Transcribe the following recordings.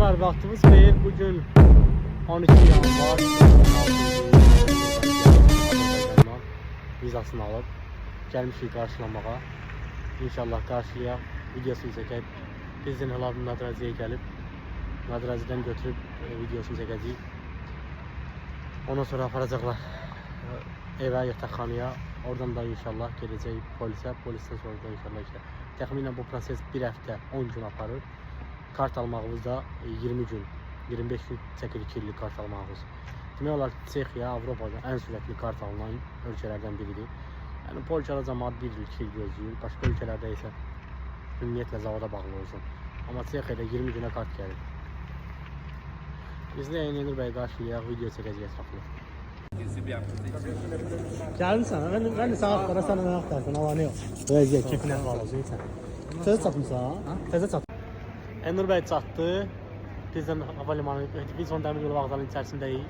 Salamlar, vaxtınız xeyir. Bugün 12 yanvar vizasını alıb gəlmişik qarşılamağa. İnşallah qarşılayaq, videosunu çəkək. Bizden Hılavın Nadraziyə gəlib, Nadrazidən götürüb videosunu çəkəcəyik. Ondan sonra aparacaqlar evə, yataqxanaya. Oradan da inşallah gələcək polisə, polisdən sonra da inşallah işte. Təxminən bu proses bir həftə, 10 gün aparır. Kart almağımız da 20 gün, 25 gün çəkir 2 illik kart almağımız. Demək olar Çexiya Avropada ən sürətli kart alınan ölkələrdən biridir. Yəni Polşada cəmaət 1 il, 2 il gözləyir. Başqa ölkələrdə isə ümumiyyətlə zavada bağlı olsun. Amma Çexiyada 20 günə kart gəlir. Biz də Enur bəy qarşılayaq, video çəkəcəyik saxlı. Gəldin sən, mən də sənə axtara, sən mənə axtarsın, ama ne yok. Vəziyyət, keyfinə bağlı olsun, sən. Təzə çatmışsan, təzə çat. Enur bəy çatdı. Bizdən havalimanı, Vizon Dəmir Yolu Vağzalının içərisindəyik.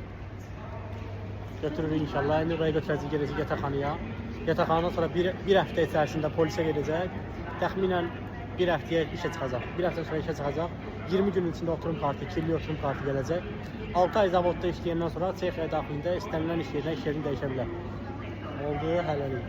Götürürük inşallah. Enur bəy götürəcək, gedəcək yataqxanaya. Yataqxanadan sonra bir həftə içərisində polisə gedəcək. Təxminən bir həftəyə işə çıxacaq. Bir həftə sonra işə çıxacaq. 20 gün içində oturum kartı, 2 illik oturum kartı gələcək. 6 ay zavodda işləyəndən sonra Çexiya daxilində istənilən iş yerinə iş yerini dəyişə bilər. Oldu, hələlik.